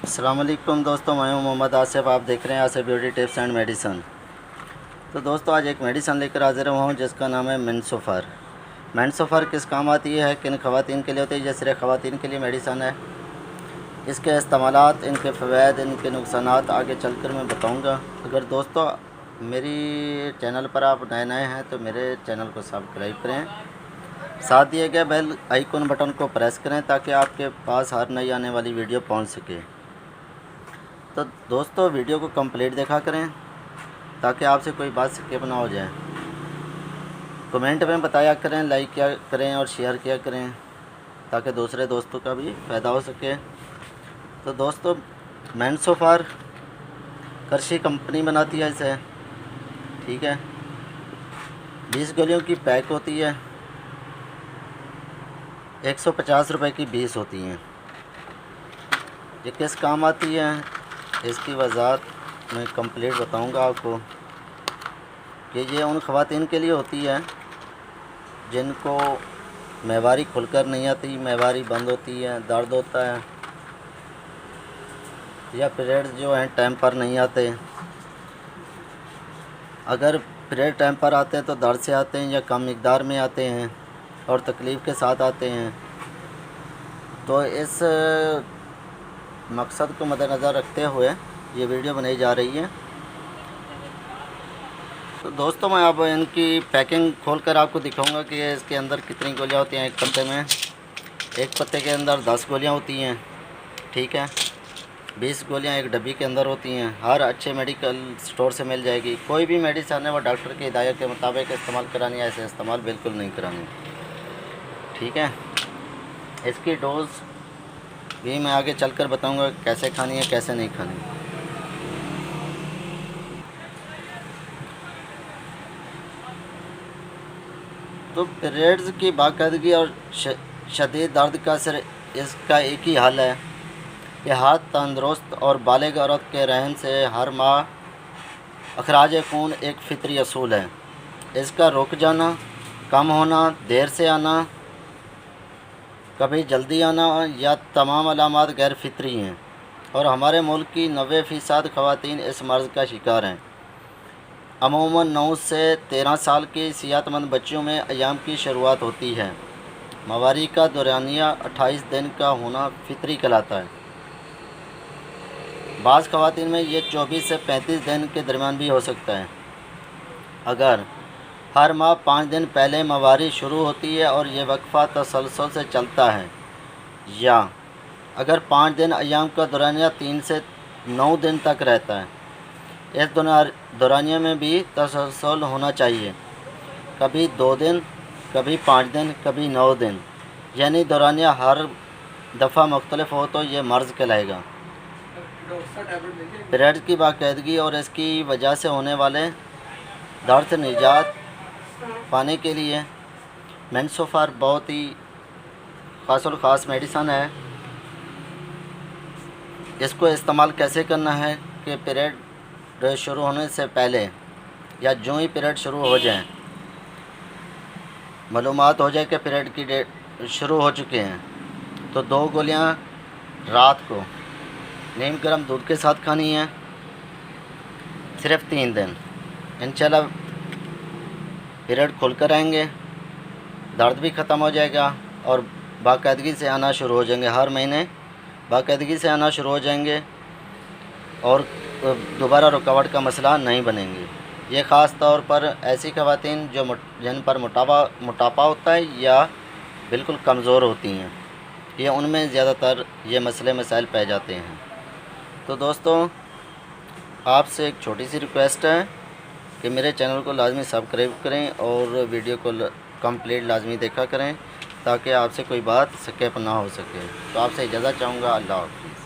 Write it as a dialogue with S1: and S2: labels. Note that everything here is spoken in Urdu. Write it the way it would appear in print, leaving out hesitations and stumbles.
S1: السلام علیکم دوستوں، میں ہوں محمد آصف۔ آپ دیکھ رہے ہیں Asif beauty tips and medicine. تو دوستوں آج ایک میڈیسن لے کر حاضر ہوا ہوں جس کا نام ہے مینسوفر۔ مینسوفر کس کام آتی ہے، کن خواتین کے لیے ہوتی ہے؟ یہ صرف خواتین کے لیے میڈیسن ہے۔ اس کے استعمالات، ان کے فوائد، ان کے نقصانات آگے چل کر میں بتاؤں گا۔ اگر دوستوں میری چینل پر آپ نئے ہیں تو میرے چینل کو سبسکرائب کریں، ساتھ دیے گئے بیل آئیکن بٹن کو پریس کریں تاکہ آپ کے پاس ہر نئی آنے والی ویڈیو پہنچ سکے۔ تو دوستوں ویڈیو کو کمپلیٹ دیکھا کریں تاکہ آپ سے کوئی بات سکپ نہ ہو جائے۔ کمنٹ میں بتایا کریں، لائک کیا کریں اور شیئر کیا کریں تاکہ دوسرے دوستوں کا بھی فائدہ ہو سکے۔ تو دوستوں مینسوفر کرشی کمپنی بناتی ہے اسے، ٹھیک ہے۔ 20 گولیوں کی پیک ہوتی ہے، 150 روپے کی 20 ہوتی ہیں۔ یہ کس کام آتی ہے، اس کی وضاحت میں کمپلیٹ بتاؤں گا آپ کو کہ یہ ان خواتین کے لیے ہوتی ہے جن کو مہواری کھل کر نہیں آتی، مہواری بند ہوتی ہے، درد ہوتا ہے، یا پیریڈز جو ہیں ٹائم پر نہیں آتے۔ اگر پیریڈ ٹائم پر آتے ہیں تو درد سے آتے ہیں یا کم مقدار میں آتے ہیں اور تکلیف کے ساتھ آتے ہیں، تو اس مقصد کو مد نظر رکھتے ہوئے یہ ویڈیو بنائی جا رہی ہے۔ تو دوستوں میں اب ان کی پیکنگ کھول کر آپ کو دکھاؤں گا کہ اس کے اندر کتنی گولیاں ہوتی ہیں۔ ایک پتے میں، ایک پتے کے اندر 10 گولیاں ہوتی ہیں، ٹھیک ہے۔ 20 گولیاں ایک ڈبی کے اندر ہوتی ہیں، ہر اچھے میڈیکل سٹور سے مل جائے گی۔ کوئی بھی میڈیسن ہے وہ ڈاکٹر کی ہدایت کے مطابق استعمال کرانی ہے، ایسے استعمال بالکل نہیں کرانی، ٹھیک ہے۔ اس کی ڈوز بھی میں آگے چل کر بتاؤں گا کیسے کھانی ہے کیسے نہیں کھانی۔ تو پیریڈز کی باقاعدگی اور شدید درد کا صرف اس کا ایک ہی حل ہے کہ ہر تندرست اور بالغ عورت کے رحم سے ہر ماہ اخراج خون ایک فطری اصول ہے۔ اس کا رک جانا، کم ہونا، دیر سے آنا، کبھی جلدی آنا یا تمام علامات غیر فطری ہیں، اور ہمارے ملک کی 90% خواتین اس مرض کا شکار ہیں۔ عموماً 9 سے 13 سال کی صحت مند بچیوں میں ایام کی شروعات ہوتی ہے۔ مہواری کا دورانیہ 28 دن کا ہونا فطری کہلاتا ہے۔ بعض خواتین میں یہ 24 سے 35 دن کے درمیان بھی ہو سکتا ہے۔ اگر ہر ماہ 5 دن پہلے مہواری شروع ہوتی ہے اور یہ وقفہ تسلسل سے چلتا ہے، یا اگر 5 دن ایام کا دورانیہ 3 سے 9 دن تک رہتا ہے، اس دورانیہ میں بھی تسلسل ہونا چاہیے، کبھی 2 دن، کبھی 5 دن، کبھی 9 دن، یعنی دورانیہ ہر دفعہ مختلف ہو تو یہ مرض کہلائے گا۔ پیریڈ کی باقاعدگی اور اس کی وجہ سے ہونے والے درد سے نجات پانے کے لیے مینسوفر بہت ہی خاص الخاص میڈیسن ہے۔ اس کو استعمال کیسے کرنا ہے کہ پیریڈ شروع ہونے سے پہلے یا جو ہی پیریڈ شروع ہو جائیں، معلومات ہو جائے کہ پیریڈ کی ڈیٹ شروع ہو چکے ہیں، تو 2 گولیاں رات کو نیم گرم دودھ کے ساتھ کھانی ہے، صرف 3 دن۔ انشاءاللہ پیریڈ کھل کر آئیں گے، درد بھی ختم ہو جائے گا اور باقاعدگی سے آنا شروع ہو جائیں گے، ہر مہینے باقاعدگی سے آنا شروع ہو جائیں گے اور دوبارہ رکاوٹ کا مسئلہ نہیں بنیں گے۔ یہ خاص طور پر ایسی خواتین جن پر موٹاپا ہوتا ہے یا بالکل کمزور ہوتی ہیں، یہ ان میں زیادہ تر یہ مسائل پائے جاتے ہیں۔ تو دوستوں آپ سے ایک چھوٹی سی ریکویسٹ ہے کہ میرے چینل کو لازمی سبسکرائب کریں اور ویڈیو کو کمپلیٹ لازمی دیکھا کریں تاکہ آپ سے کوئی بات سکپ نہ ہو سکے۔ تو آپ سے اجازت چاہوں گا، اللہ حافظ۔